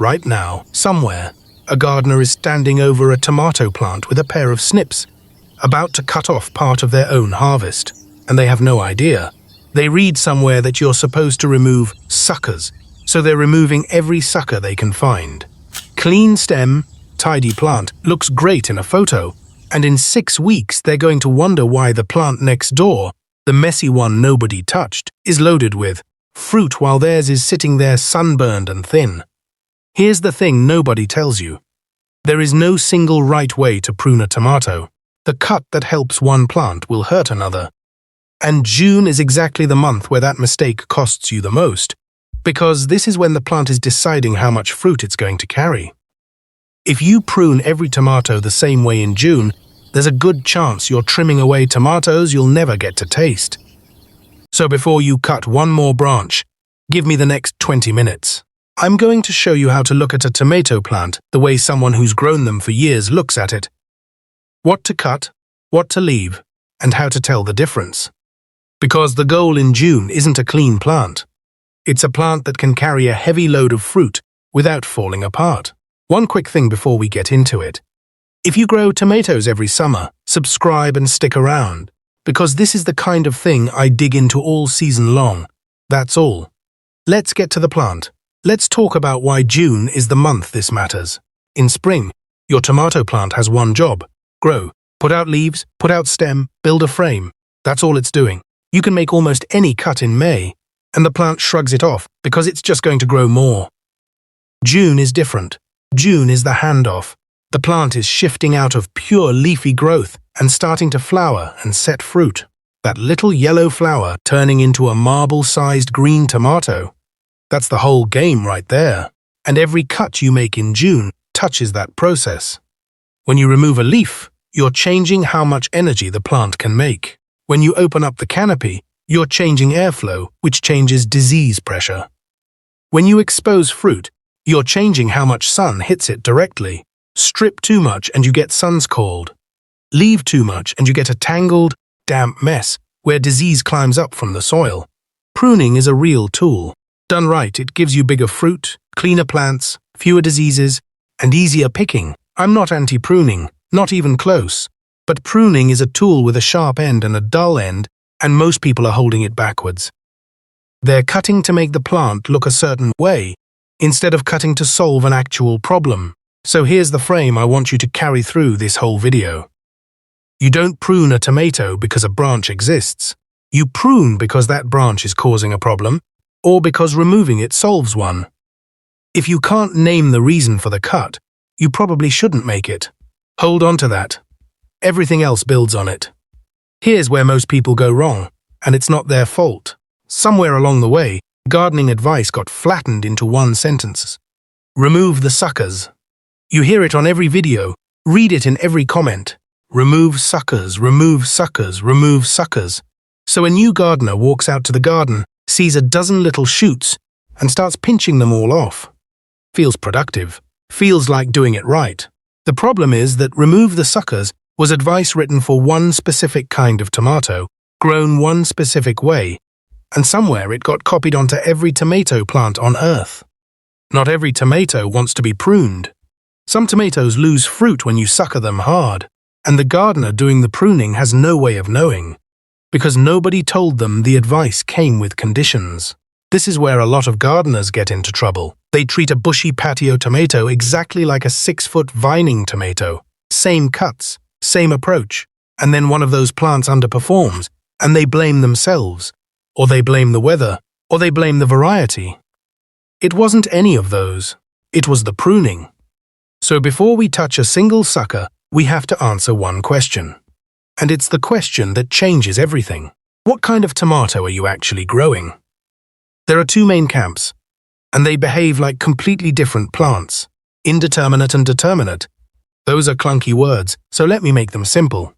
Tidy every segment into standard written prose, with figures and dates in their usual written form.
right now, somewhere, a gardener is standing over a tomato plant with a pair of snips, about to cut off part of their own harvest, and they have no idea. They read somewhere that you're supposed to remove suckers, so they're removing every sucker they can find. Clean stem, tidy plant looks great in a photo, and in 6 weeks they're going to wonder why the plant next door, the messy one nobody touched, is loaded with fruit while theirs is sitting there sunburned and thin. Here's the thing nobody tells you. There is no single right way to prune a tomato. The cut that helps one plant will hurt another. And June is exactly the month where that mistake costs you the most, because this is when the plant is deciding how much fruit it's going to carry. If you prune every tomato the same way in June, there's a good chance you're trimming away tomatoes you'll never get to taste. So before you cut one more branch, give me the next 20 minutes. I'm going to show you how to look at a tomato plant the way someone who's grown them for years looks at it. What to cut, what to leave, and how to tell the difference. Because the goal in June isn't a clean plant. It's a plant that can carry a heavy load of fruit without falling apart. One quick thing before we get into it. If you grow tomatoes every summer, subscribe and stick around, because this is the kind of thing I dig into all season long. That's all. Let's get to the plant. Let's talk about why June is the month this matters. In spring, your tomato plant has one job: grow. Put out leaves, put out stem, build a frame. That's all it's doing. You can make almost any cut in May, and the plant shrugs it off because it's just going to grow more. June is different. June is the handoff. The plant is shifting out of pure leafy growth and starting to flower and set fruit. That little yellow flower turning into a marble-sized green tomato. That's the whole game right there. And every cut you make in June touches that process. When you remove a leaf, you're changing how much energy the plant can make. When you open up the canopy, you're changing airflow, which changes disease pressure. When you expose fruit, you're changing how much sun hits it directly. Strip too much and you get sun's cold. Leave too much and you get a tangled, damp mess where disease climbs up from the soil. Pruning is a real tool. Done right, it gives you bigger fruit, cleaner plants, fewer diseases, and easier picking. I'm not anti-pruning, not even close. But pruning is a tool with a sharp end and a dull end, and most people are holding it backwards. They're cutting to make the plant look a certain way, instead of cutting to solve an actual problem. So here's the frame I want you to carry through this whole video. You don't prune a tomato because a branch exists. You prune because that branch is causing a problem, or because removing it solves one. If you can't name the reason for the cut, you probably shouldn't make it. Hold on to that. Everything else builds on it. Here's where most people go wrong, and it's not their fault. Somewhere along the way, gardening advice got flattened into one sentence. Remove the suckers. You hear it on every video, read it in every comment. Remove suckers, remove suckers, remove suckers. So a new gardener walks out to the garden, sees a dozen little shoots, and starts pinching them all off. Feels productive. Feels like doing it right. The problem is that remove the suckers was advice written for one specific kind of tomato, grown one specific way, and somewhere it got copied onto every tomato plant on Earth. Not every tomato wants to be pruned. Some tomatoes lose fruit when you sucker them hard, and the gardener doing the pruning has no way of knowing, because nobody told them the advice came with conditions. This is where a lot of gardeners get into trouble. They treat a bushy patio tomato exactly like a 6-foot vining tomato. Same cuts, same approach, and then one of those plants underperforms, and they blame themselves, or they blame the weather, or they blame the variety. It wasn't any of those. It was the pruning. So before we touch a single sucker, we have to answer one question. And it's the question that changes everything. What kind of tomato are you actually growing? There are two main camps, and they behave like completely different plants. Indeterminate and determinate. Those are clunky words, so let me make them simple.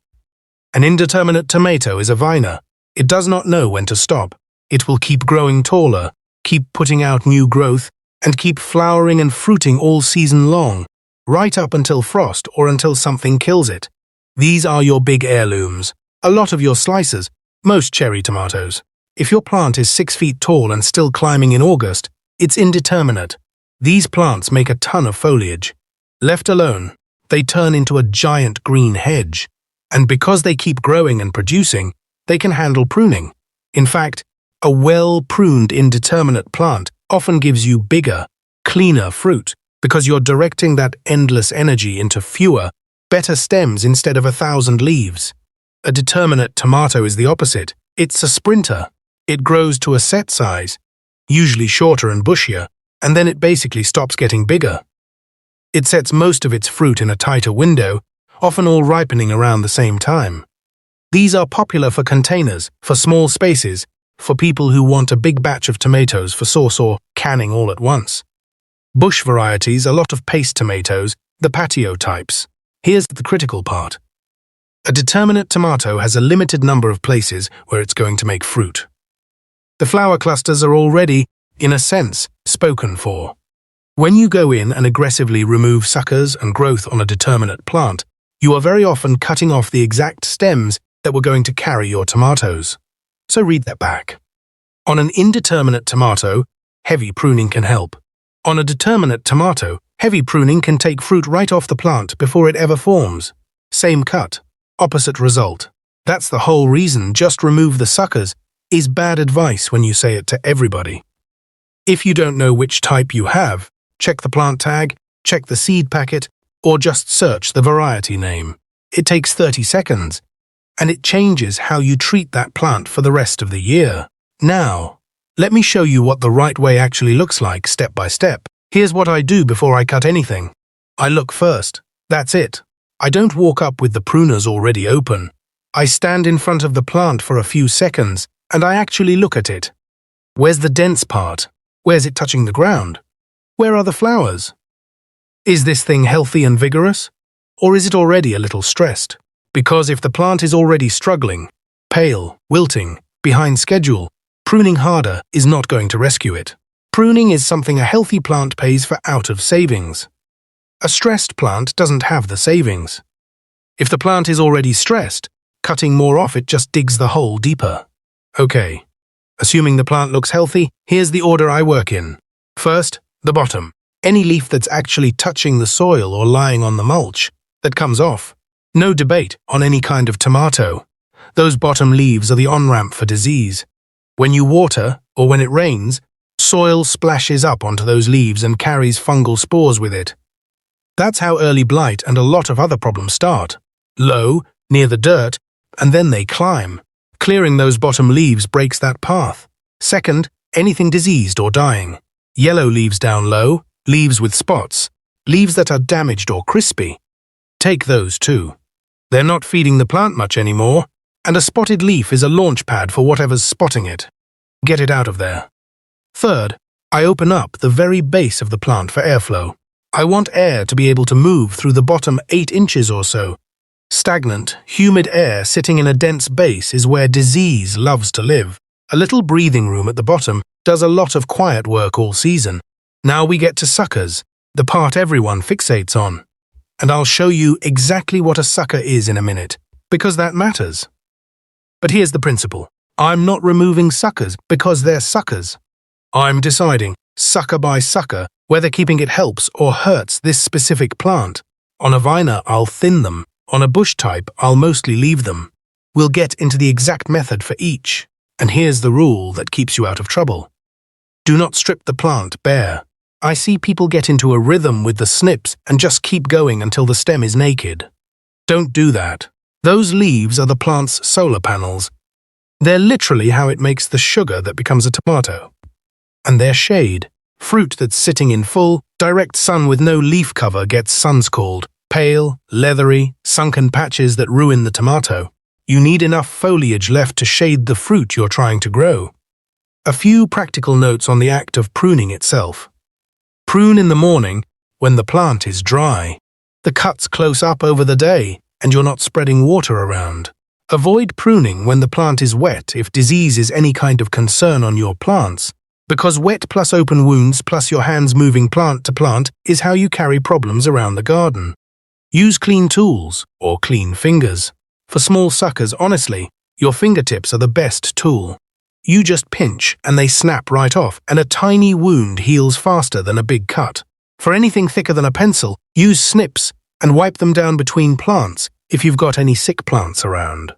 An indeterminate tomato is a viner. It does not know when to stop. It will keep growing taller, keep putting out new growth, and keep flowering and fruiting all season long, right up until frost or until something kills it. These are your big heirlooms, a lot of your slicers, most cherry tomatoes. If your plant is 6 feet tall and still climbing in August, it's indeterminate. These plants make a ton of foliage. Left alone, they turn into a giant green hedge. And because they keep growing and producing, they can handle pruning. In fact, a well-pruned indeterminate plant often gives you bigger, cleaner fruit because you're directing that endless energy into fewer, better stems instead of 1,000 leaves. A determinate tomato is the opposite. It's a sprinter. It grows to a set size, usually shorter and bushier, and then it basically stops getting bigger. It sets most of its fruit in a tighter window, often all ripening around the same time. These are popular for containers, for small spaces, for people who want a big batch of tomatoes for sauce or canning all at once. Bush varieties, a lot of paste tomatoes, the patio types. Here's the critical part. A determinate tomato has a limited number of places where it's going to make fruit. The flower clusters are already, in a sense, spoken for. When you go in and aggressively remove suckers and growth on a determinate plant, you are very often cutting off the exact stems that were going to carry your tomatoes. So read that back. On an indeterminate tomato, heavy pruning can help. On a determinate tomato, heavy pruning can take fruit right off the plant before it ever forms. Same cut, opposite result. That's the whole reason just remove the suckers is bad advice when you say it to everybody. If you don't know which type you have, check the plant tag, check the seed packet, or just search the variety name. It takes 30 seconds, and it changes how you treat that plant for the rest of the year. Now, let me show you what the right way actually looks like step by step. Here's what I do before I cut anything. I look first. That's it. I don't walk up with the pruners already open. I stand in front of the plant for a few seconds, and I actually look at it. Where's the dense part? Where's it touching the ground? Where are the flowers? Is this thing healthy and vigorous? Or is it already a little stressed? Because if the plant is already struggling, pale, wilting, behind schedule, pruning harder is not going to rescue it. Pruning is something a healthy plant pays for out of savings. A stressed plant doesn't have the savings. If the plant is already stressed, cutting more off it just digs the hole deeper. Okay, assuming the plant looks healthy, here's the order I work in. First, the bottom. Any leaf that's actually touching the soil or lying on the mulch, that comes off. No debate on any kind of tomato. Those bottom leaves are the on-ramp for disease. When you water, or when it rains, soil splashes up onto those leaves and carries fungal spores with it. That's how early blight and a lot of other problems start. Low, near the dirt, and then they climb. Clearing those bottom leaves breaks that path. Second, anything diseased or dying. Yellow leaves down low, leaves with spots, leaves that are damaged or crispy. Take those too. They're not feeding the plant much anymore, and a spotted leaf is a launch pad for whatever's spotting it. Get it out of there. Third, I open up the very base of the plant for airflow. I want air to be able to move through the bottom 8 inches or so. Stagnant, humid air sitting in a dense base is where disease loves to live. A little breathing room at the bottom does a lot of quiet work all season. Now we get to suckers, the part everyone fixates on. And I'll show you exactly what a sucker is in a minute, because that matters. But here's the principle. I'm not removing suckers because they're suckers. I'm deciding, sucker by sucker, whether keeping it helps or hurts this specific plant. On a viner, I'll thin them. On a bush type, I'll mostly leave them. We'll get into the exact method for each. And here's the rule that keeps you out of trouble. Do not strip the plant bare. I see people get into a rhythm with the snips and just keep going until the stem is naked. Don't do that. Those leaves are the plant's solar panels. They're literally how it makes the sugar that becomes a tomato. And their shade. Fruit that's sitting in full, direct sun with no leaf cover gets sun-scald. Pale, leathery, sunken patches that ruin the tomato. You need enough foliage left to shade the fruit you're trying to grow. A few practical notes on the act of pruning itself. Prune in the morning when the plant is dry. The cut's close up over the day and you're not spreading water around. Avoid pruning when the plant is wet if disease is any kind of concern on your plants, because wet plus open wounds plus your hands moving plant to plant is how you carry problems around the garden. Use clean tools or clean fingers. For small suckers, honestly, your fingertips are the best tool. You just pinch and they snap right off, and a tiny wound heals faster than a big cut. For anything thicker than a pencil, use snips and wipe them down between plants if you've got any sick plants around.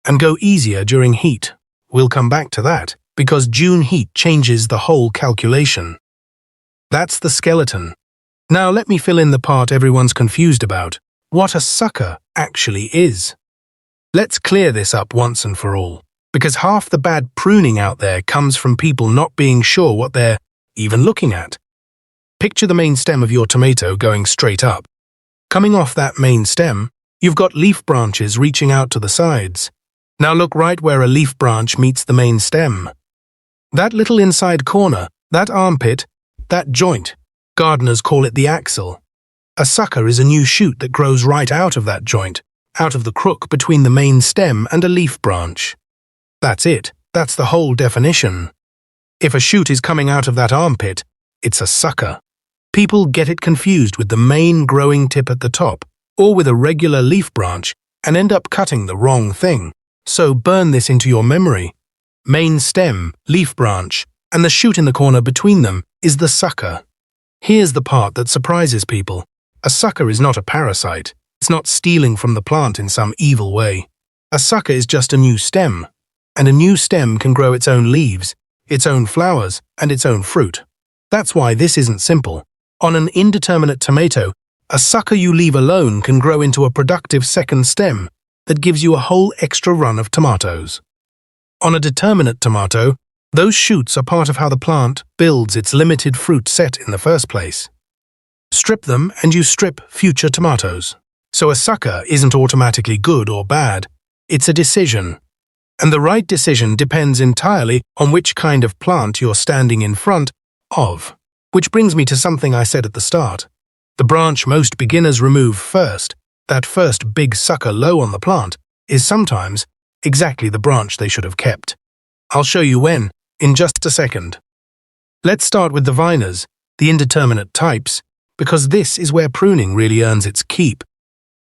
And go easier during heat. We'll come back to that, because June heat changes the whole calculation. That's the skeleton. Now let me fill in the part everyone's confused about, what a sucker actually is. Let's clear this up once and for all, because half the bad pruning out there comes from people not being sure what they're even looking at. Picture the main stem of your tomato going straight up. Coming off that main stem, you've got leaf branches reaching out to the sides. Now look right where a leaf branch meets the main stem. That little inside corner, that armpit, that joint, gardeners call it the axil. A sucker is a new shoot that grows right out of that joint, out of the crook between the main stem and a leaf branch. That's it. That's the whole definition. If a shoot is coming out of that armpit, it's a sucker. People get it confused with the main growing tip at the top, or with a regular leaf branch, and end up cutting the wrong thing. So burn this into your memory. Main stem, leaf branch, and the shoot in the corner between them is the sucker. Here's the part that surprises people. A sucker is not a parasite. It's not stealing from the plant in some evil way. A sucker is just a new stem, and a new stem can grow its own leaves, its own flowers, and its own fruit. That's why this isn't simple. On an indeterminate tomato, a sucker you leave alone can grow into a productive second stem that gives you a whole extra run of tomatoes. On a determinate tomato, those shoots are part of how the plant builds its limited fruit set in the first place. Strip them and you strip future tomatoes. So a sucker isn't automatically good or bad, it's a decision. And the right decision depends entirely on which kind of plant you're standing in front of. Which brings me to something I said at the start. The branch most beginners remove first, that first big sucker low on the plant, is sometimes exactly the branch they should have kept. I'll show you when, in just a second. Let's start with the viners, the indeterminate types, because this is where pruning really earns its keep.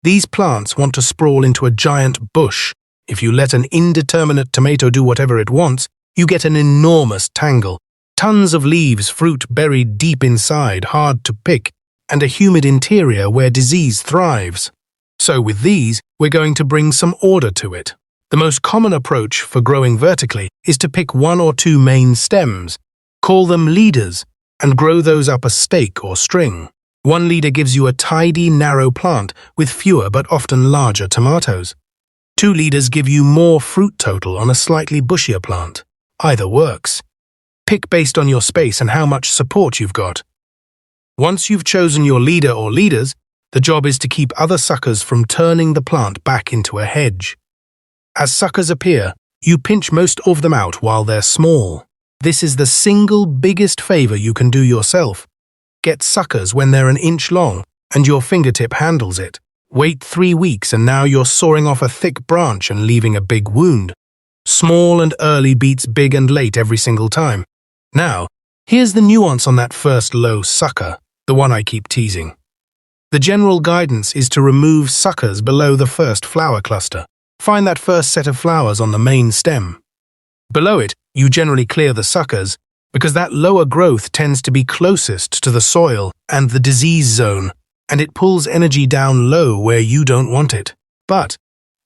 These plants want to sprawl into a giant bush. If you let an indeterminate tomato do whatever it wants, you get an enormous tangle. Tons of leaves, fruit buried deep inside, hard to pick, and a humid interior where disease thrives. So with these, we're going to bring some order to it. The most common approach for growing vertically is to pick one or two main stems, call them leaders, and grow those up a stake or string. One leader gives you a tidy, narrow plant with fewer but often larger tomatoes. Two leaders give you more fruit total on a slightly bushier plant. Either works. Pick based on your space and how much support you've got. Once you've chosen your leader or leaders, the job is to keep other suckers from turning the plant back into a hedge. As suckers appear, you pinch most of them out while they're small. This is the single biggest favor you can do yourself. Get suckers when they're an inch long and your fingertip handles it. Wait 3 weeks and now you're sawing off a thick branch and leaving a big wound. Small and early beats big and late every single time. Now, here's the nuance on that first low sucker, the one I keep teasing. The general guidance is to remove suckers below the first flower cluster. Find that first set of flowers on the main stem. Below it, you generally clear the suckers, because that lower growth tends to be closest to the soil and the disease zone, and it pulls energy down low where you don't want it. But,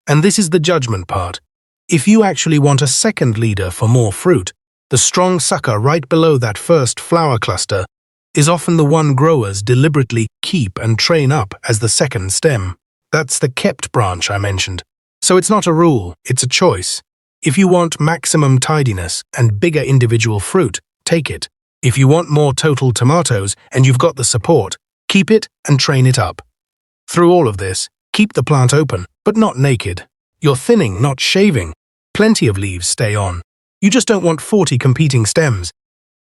and this is the judgment part, if you actually want a second leader for more fruit, the strong sucker right below that first flower cluster is often the one growers deliberately keep and train up as the second stem. That's the kept branch I mentioned. So it's not a rule, it's a choice. If you want maximum tidiness and bigger individual fruit, take it. If you want more total tomatoes and you've got the support, keep it and train it up. Through all of this, keep the plant open, but not naked. You're thinning, not shaving. Plenty of leaves stay on. You just don't want 40 competing stems.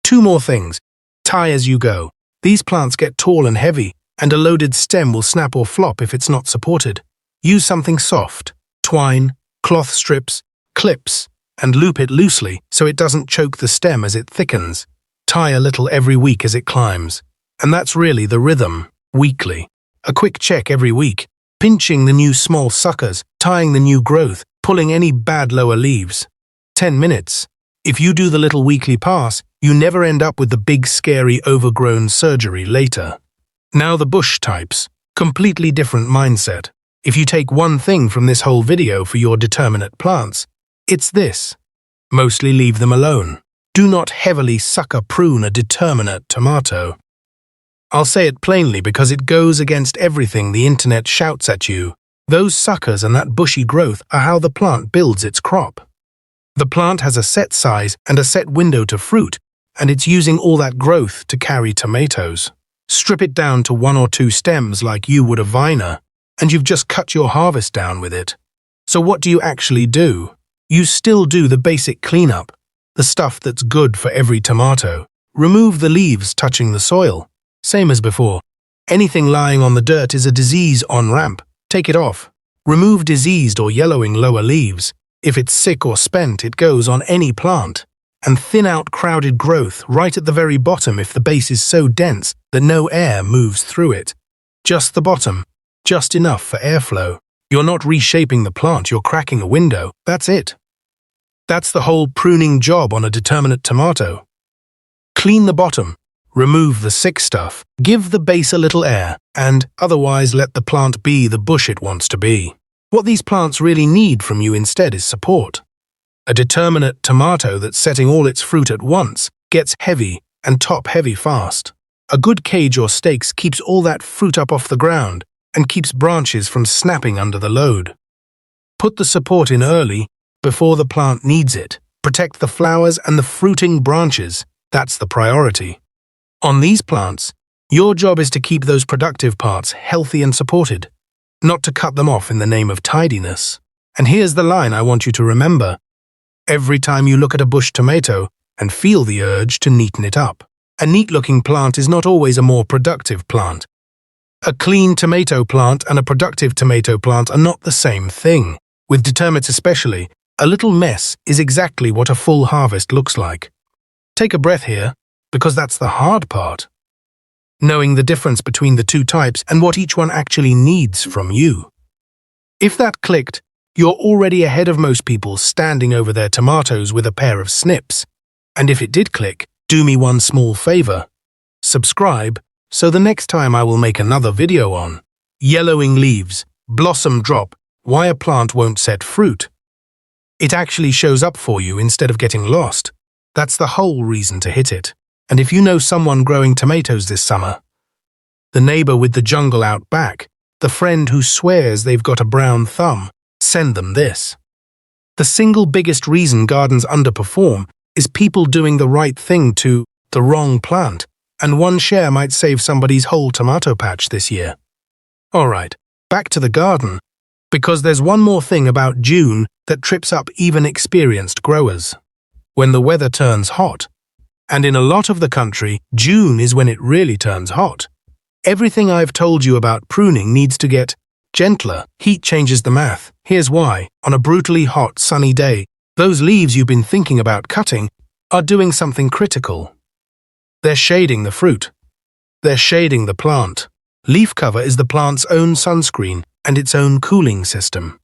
2 more things. Tie as you go. These plants get tall and heavy, and a loaded stem will snap or flop if it's not supported. Use something soft. Twine, cloth strips, clips, and loop it loosely so it doesn't choke the stem as it thickens. Tie a little every week as it climbs. And that's really the rhythm, weekly. A quick check every week, pinching the new small suckers, tying the new growth, pulling any bad lower leaves. 10 minutes. If you do the little weekly pass, you never end up with the big, scary, overgrown surgery later. Now the bush types. Completely different mindset. If you take one thing from this whole video for your determinate plants, it's this. Mostly leave them alone. Do not heavily sucker prune a determinate tomato. I'll say it plainly because it goes against everything the internet shouts at you. Those suckers and that bushy growth are how the plant builds its crop. The plant has a set size and a set window to fruit, and it's using all that growth to carry tomatoes. Strip it down to 1 or 2 stems like you would a viner, and you've just cut your harvest down with it. So what do you actually do? You still do the basic cleanup, the stuff that's good for every tomato. Remove the leaves touching the soil. Same as before. Anything lying on the dirt is a disease on-ramp. Take it off. Remove diseased or yellowing lower leaves. If it's sick or spent, it goes on any plant. And thin out crowded growth right at the very bottom if the base is so dense that no air moves through it. Just the bottom. Just enough for airflow. You're not reshaping the plant, you're cracking a window. That's it. That's the whole pruning job on a determinate tomato. Clean the bottom. Remove the sick stuff. Give the base a little air, and otherwise let the plant be the bush it wants to be. What these plants really need from you instead is support. A determinate tomato that's setting all its fruit at once gets heavy and top-heavy fast. A good cage or stakes keeps all that fruit up off the ground and keeps branches from snapping under the load. Put the support in early, before the plant needs it. Protect the flowers and the fruiting branches. That's the priority. On these plants, your job is to keep those productive parts healthy and supported, not to cut them off in the name of tidiness. And here's the line I want you to remember. Every time you look at a bush tomato and feel the urge to neaten it up. A neat-looking plant is not always a more productive plant. A clean tomato plant and a productive tomato plant are not the same thing. With determinates especially, a little mess is exactly what a full harvest looks like. Take a breath here, because that's the hard part. Knowing the difference between the two types and what each one actually needs from you. If that clicked, you're already ahead of most people standing over their tomatoes with a pair of snips. And if it did click, do me one small favor. Subscribe, so the next time I will make another video on yellowing leaves, blossom drop, why a plant won't set fruit. It actually shows up for you instead of getting lost. That's the whole reason to hit it. And if you know someone growing tomatoes this summer, the neighbor with the jungle out back, the friend who swears they've got a brown thumb, send them this. The single biggest reason gardens underperform is people doing the right thing to the wrong plant, and one share might save somebody's whole tomato patch this year. Alright, back to the garden, because there's one more thing about June that trips up even experienced growers. When the weather turns hot, and in a lot of the country, June is when it really turns hot. Everything I've told you about pruning needs to get gentler. Heat changes the math. Here's why. On a brutally hot, sunny day, those leaves you've been thinking about cutting are doing something critical. They're shading the fruit. They're shading the plant. Leaf cover is the plant's own sunscreen and its own cooling system.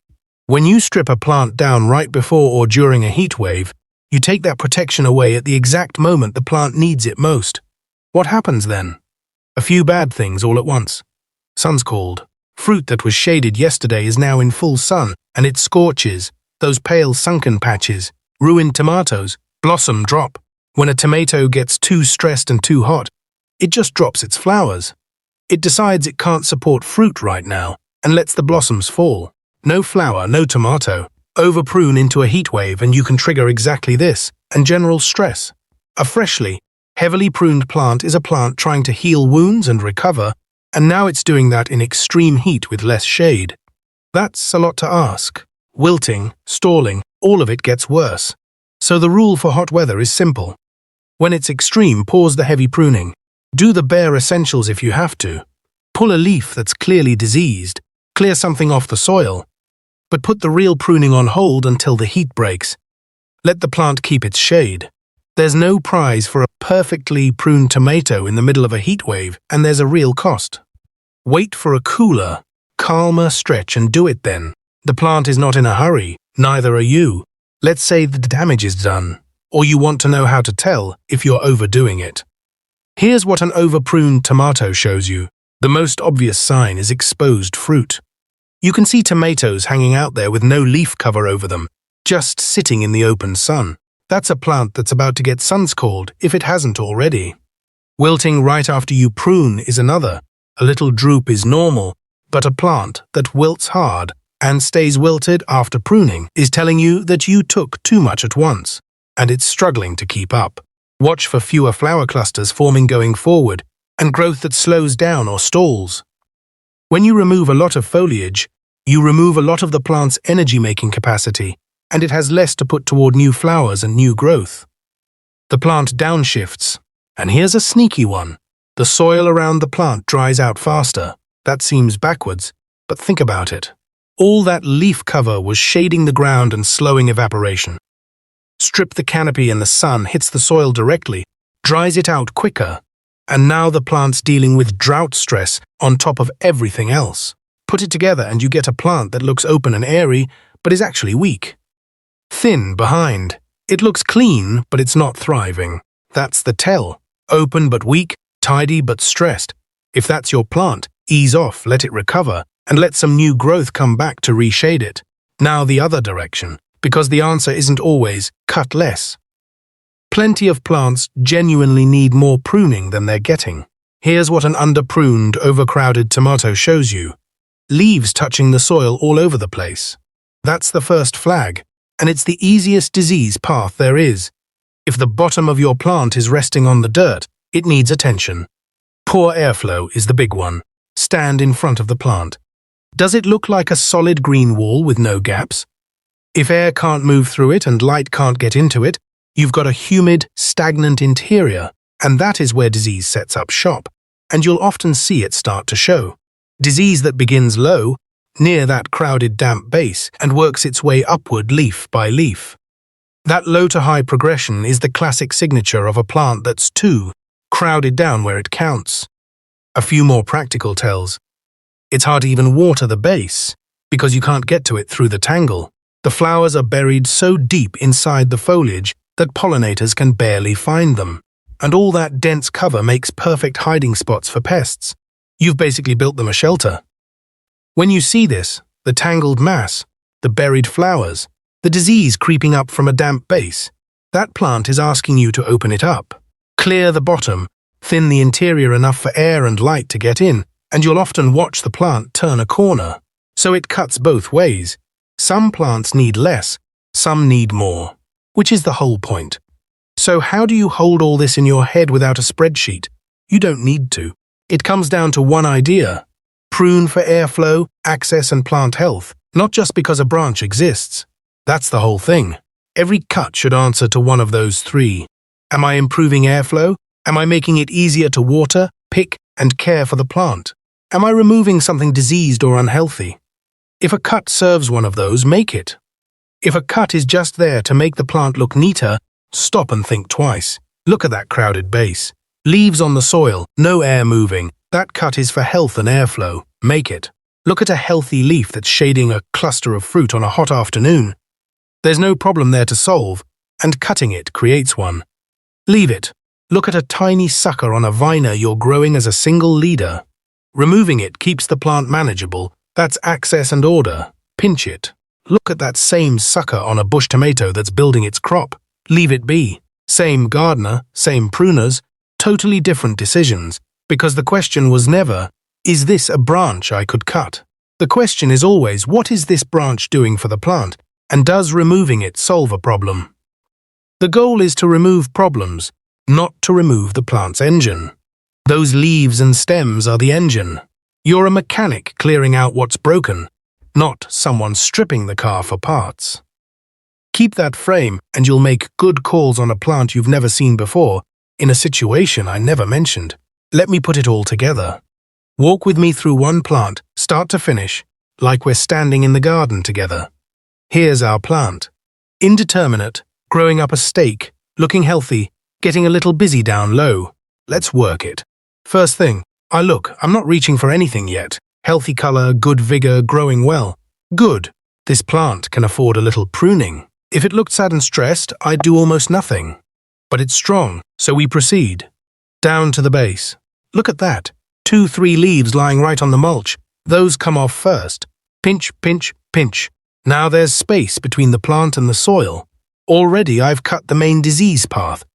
When you strip a plant down right before or during a heat wave, you take that protection away at the exact moment the plant needs it most. What happens then? A few bad things all at once. Sun's called. Fruit that was shaded yesterday is now in full sun, and it scorches. Those pale sunken patches, ruined tomatoes, blossom drop. When a tomato gets too stressed and too hot, it just drops its flowers. It decides it can't support fruit right now, and lets the blossoms fall. No flower, no tomato. Over-prune into a heat wave and you can trigger exactly this, and general stress. A freshly, heavily pruned plant is a plant trying to heal wounds and recover, and now it's doing that in extreme heat with less shade. That's a lot to ask. Wilting, stalling, all of it gets worse. So the rule for hot weather is simple. When it's extreme, pause the heavy pruning. Do the bare essentials if you have to. Pull a leaf that's clearly diseased. Clear something off the soil. But put the real pruning on hold until the heat breaks. Let the plant keep its shade. There's no prize for a perfectly pruned tomato in the middle of a heat wave, and there's a real cost. Wait for a cooler, calmer stretch and do it then. The plant is not in a hurry, neither are you. Let's say the damage is done. or you want to know how to tell if you're overdoing it. Here's what an over-pruned tomato shows you. The most obvious sign is exposed fruit. You can see tomatoes hanging out there with no leaf cover over them, just sitting in the open sun. That's a plant that's about to get sun-scalded if it hasn't already. Wilting right after you prune is another. A little droop is normal, but a plant that wilts hard and stays wilted after pruning is telling you that you took too much at once, and it's struggling to keep up. Watch for fewer flower clusters forming going forward, and growth that slows down or stalls. When you remove a lot of foliage, you remove a lot of the plant's energy-making capacity, and it has less to put toward new flowers and new growth. The plant downshifts, and here's a sneaky one. The soil around the plant dries out faster. That seems backwards, but think about it. All that leaf cover was shading the ground and slowing evaporation. Strip the canopy and the sun hits the soil directly, dries it out quicker, and now the plant's dealing with drought stress on top of everything else. Put it together and you get a plant that looks open and airy, but is actually weak. Thin behind. It looks clean, but it's not thriving. That's the tell. Open but weak, tidy but stressed. If that's your plant, ease off, let it recover, and let some new growth come back to reshade it. Now the other direction, because the answer isn't always cut less. Plenty of plants genuinely need more pruning than they're getting. Here's what an under-pruned, overcrowded tomato shows you. Leaves touching the soil all over the place. That's the first flag, and it's the easiest disease path there is. If the bottom of your plant is resting on the dirt, it needs attention. Poor airflow is the big one. Stand in front of the plant. Does it look like a solid green wall with no gaps? If air can't move through it and light can't get into it, you've got a humid, stagnant interior, and that is where disease sets up shop, and you'll often see it start to show. Disease that begins low, near that crowded damp base, and works its way upward leaf by leaf. That low to high progression is the classic signature of a plant that's too crowded down where it counts. A few more practical tells. It's hard to even water the base, because you can't get to it through the tangle. The flowers are buried so deep inside the foliage that pollinators can barely find them. And all that dense cover makes perfect hiding spots for pests. You've basically built them a shelter. When you see this, the tangled mass, the buried flowers, the disease creeping up from a damp base, that plant is asking you to open it up. Clear the bottom, thin the interior enough for air and light to get in, and you'll often watch the plant turn a corner. So it cuts both ways. Some plants need less, some need more, which is the whole point. So how do you hold all this in your head without a spreadsheet? You don't need to. It comes down to one idea. Prune for airflow, access and plant health, not just because a branch exists. That's the whole thing. Every cut should answer to one of those three. Am I improving airflow? Am I making it easier to water, pick, and care for the plant? Am I removing something diseased or unhealthy? If a cut serves one of those, make it. If a cut is just there to make the plant look neater, stop and think twice. Look at that crowded base. Leaves on the soil, no air moving. That cut is for health and airflow. Make it. Look at a healthy leaf that's shading a cluster of fruit on a hot afternoon. There's no problem there to solve, and cutting it creates one. Leave it. Look at a tiny sucker on a viner you're growing as a single leader. Removing it keeps the plant manageable. That's access and order. Pinch it. Look at that same sucker on a bush tomato that's building its crop. Leave it be. Same gardener, same pruners, totally different decisions, because the question was never, is this a branch I could cut? The question is always, what is this branch doing for the plant, and does removing it solve a problem? The goal is to remove problems, not to remove the plant's engine. Those leaves and stems are the engine. You're a mechanic clearing out what's broken, not someone stripping the car for parts. Keep that frame and you'll make good calls on a plant you've never seen before, in a situation I never mentioned. Let me put it all together. Walk with me through one plant, start to finish, like we're standing in the garden together. Here's our plant. Indeterminate, growing up a stake, looking healthy, getting a little busy down low. Let's work it. First thing, I'm not reaching for anything yet. Healthy color, good vigor, growing well. Good. This plant can afford a little pruning. If it looked sad and stressed, I'd do almost nothing. But it's strong, so we proceed. Down to the base. Look at that. 2-3 leaves lying right on the mulch. Those come off first. Pinch, pinch, pinch. Now there's space between the plant and the soil. Already I've cut the main disease path.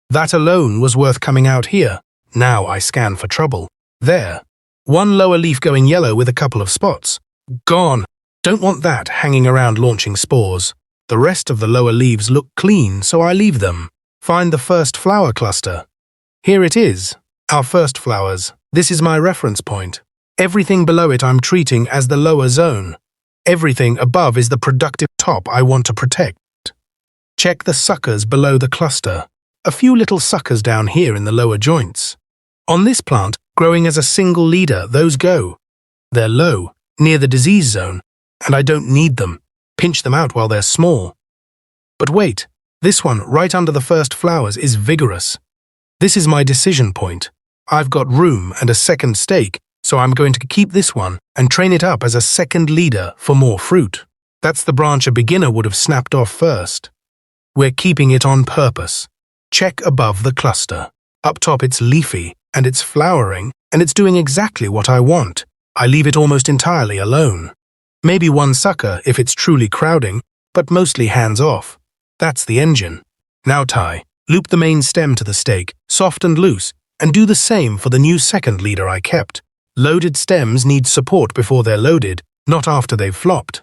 That alone was worth coming out here. Now I scan for trouble. There. One lower leaf going yellow with a couple of spots. Gone. Don't want that hanging around launching spores. The rest of the lower leaves look clean, so I leave them. Find the first flower cluster. Here it is. Our first flowers. This is my reference point. Everything below it I'm treating as the lower zone. Everything above is the productive top I want to protect. Check the suckers below the cluster. A few little suckers down here in the lower joints. On this plant, growing as a single leader, those go. They're low, near the disease zone, and I don't need them. Pinch them out while they're small. But wait, this one right under the first flowers is vigorous. This is my decision point. I've got room and a second stake, so I'm going to keep this one and train it up as a second leader for more fruit. That's the branch a beginner would have snapped off first. We're keeping it on purpose. Check above the cluster. Up top it's leafy, and it's flowering, and it's doing exactly what I want. I leave it almost entirely alone. Maybe one sucker if it's truly crowding, but mostly hands off. That's the engine. Now tie. Loop the main stem to the stake, soft and loose, and do the same for the new second leader I kept. Loaded stems need support before they're loaded, not after they've flopped.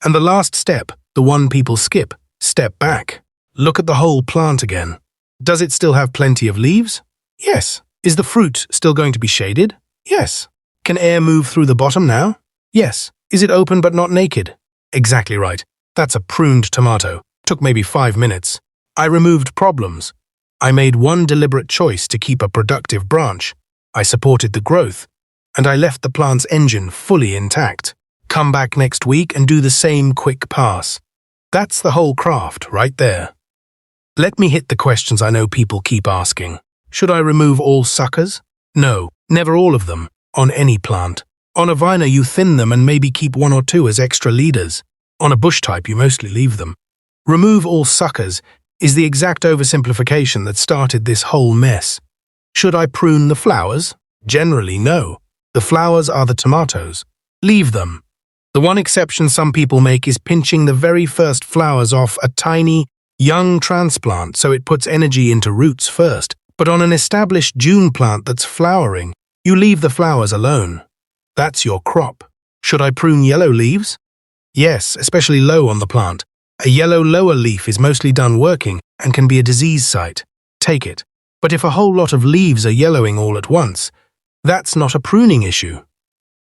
And the last step, the one people skip, step back. Look at the whole plant again. Does it still have plenty of leaves? Yes. Is the fruit still going to be shaded? Yes. Can air move through the bottom now? Yes. Is it open but not naked? Exactly right. That's a pruned tomato. Took maybe 5 minutes. I removed problems. I made one deliberate choice to keep a productive branch. I supported the growth. And I left the plant's engine fully intact. Come back next week and do the same quick pass. That's the whole craft right there. Let me hit the questions I know people keep asking. Should I remove all suckers? No, never all of them, on any plant. On a viner you thin them and maybe keep 1 or 2 as extra leaders. On a bush type you mostly leave them. Remove all suckers is the exact oversimplification that started this whole mess. Should I prune the flowers? Generally no. The flowers are the tomatoes. Leave them. The one exception some people make is pinching the very first flowers off a tiny, young transplant so it puts energy into roots first. But on an established June plant that's flowering, you leave the flowers alone. That's your crop. Should I prune yellow leaves? Yes, especially low on the plant. A yellow lower leaf is mostly done working and can be a disease site. Take it. But if a whole lot of leaves are yellowing all at once, that's not a pruning issue.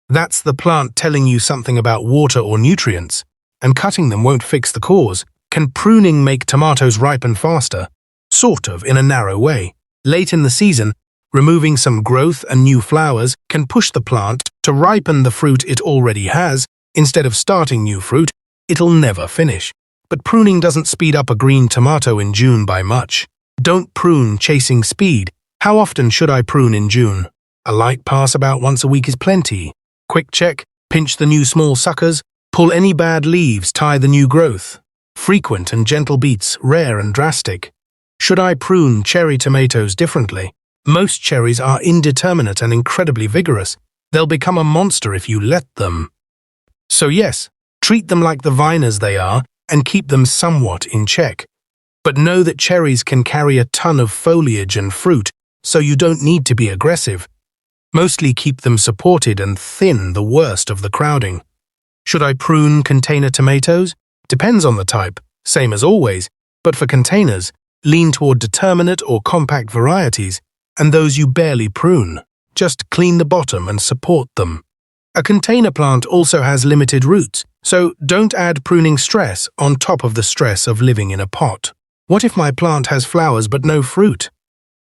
That's the plant telling you something about water or nutrients, and cutting them won't fix the cause. Can pruning make tomatoes ripen faster? Sort of, in a narrow way. Late in the season, removing some growth and new flowers can push the plant to ripen the fruit it already has. Instead of starting new fruit, it'll never finish. But pruning doesn't speed up a green tomato in June by much. Don't prune chasing speed. How often should I prune in June? A light pass about once a week is plenty. Quick check, pinch the new small suckers, pull any bad leaves, tie the new growth. Frequent and gentle beats, rare and drastic. Should I prune cherry tomatoes differently? Most cherries are indeterminate and incredibly vigorous. They'll become a monster if you let them. So yes, treat them like the viners they are and keep them somewhat in check. But know that cherries can carry a ton of foliage and fruit, so you don't need to be aggressive. Mostly keep them supported and thin the worst of the crowding. Should I prune container tomatoes? Depends on the type, same as always, but for containers, lean toward determinate or compact varieties, and those you barely prune. Just clean the bottom and support them. A container plant also has limited roots, so don't add pruning stress on top of the stress of living in a pot. What if my plant has flowers but no fruit?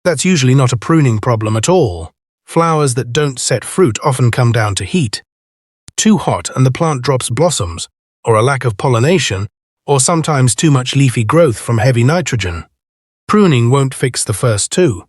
That's usually not a pruning problem at all. Flowers that don't set fruit often come down to heat. Too hot and the plant drops blossoms, or a lack of pollination, or sometimes too much leafy growth from heavy nitrogen. Pruning won't fix the first two.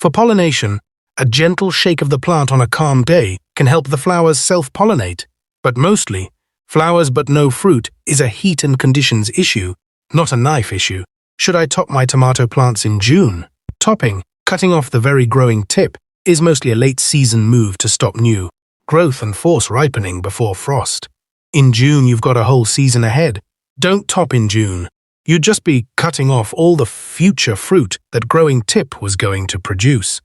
For pollination, a gentle shake of the plant on a calm day can help the flowers self-pollinate, but mostly, flowers but no fruit is a heat and conditions issue, not a knife issue. Should I top my tomato plants in June? Topping, cutting off the very growing tip, is mostly a late-season move to stop new growth and force ripening before frost. In June, you've got a whole season ahead. Don't top in June. You'd just be cutting off all the future fruit that growing tip was going to produce.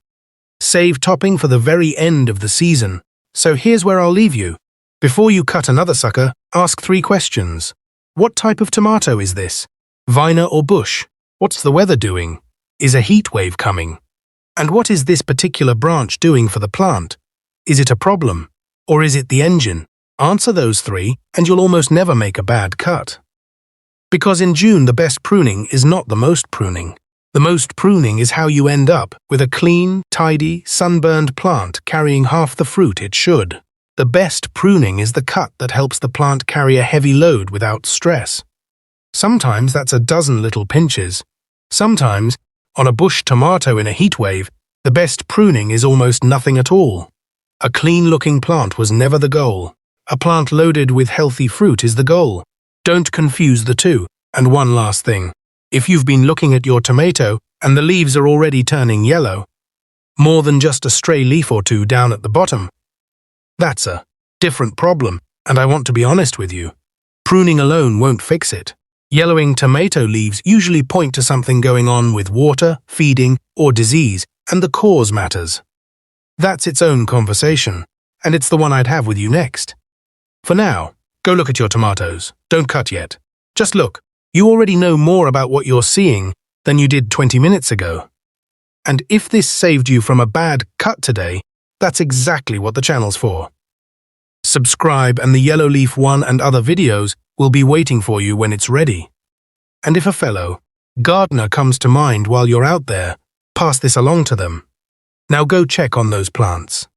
Save topping for the very end of the season. So here's where I'll leave you. Before you cut another sucker, ask 3 questions. What type of tomato is this? Viner or bush? What's the weather doing? Is a heat wave coming? And what is this particular branch doing for the plant? Is it a problem? Or is it the engine? Answer those 3 and you'll almost never make a bad cut. Because in June the best pruning is not the most pruning. The most pruning is how you end up with a clean, tidy, sunburned plant carrying half the fruit it should. The best pruning is the cut that helps the plant carry a heavy load without stress. Sometimes that's a dozen little pinches. Sometimes, on a bush tomato in a heat wave, the best pruning is almost nothing at all. A clean-looking plant was never the goal. A plant loaded with healthy fruit is the goal. Don't confuse the two. And one last thing. If you've been looking at your tomato and the leaves are already turning yellow, more than just a stray leaf or two down at the bottom, that's a different problem, and I want to be honest with you. Pruning alone won't fix it. Yellowing tomato leaves usually point to something going on with water, feeding, or disease, and the cause matters. That's its own conversation, and it's the one I'd have with you next. For now, go look at your tomatoes. Don't cut yet. Just look. You already know more about what you're seeing than you did 20 minutes ago. And if this saved you from a bad cut today, that's exactly what the channel's for. Subscribe and the Yellow Leaf 1 and other videos will be waiting for you when it's ready. And if a fellow gardener comes to mind while you're out there, pass this along to them. Now go check on those plants.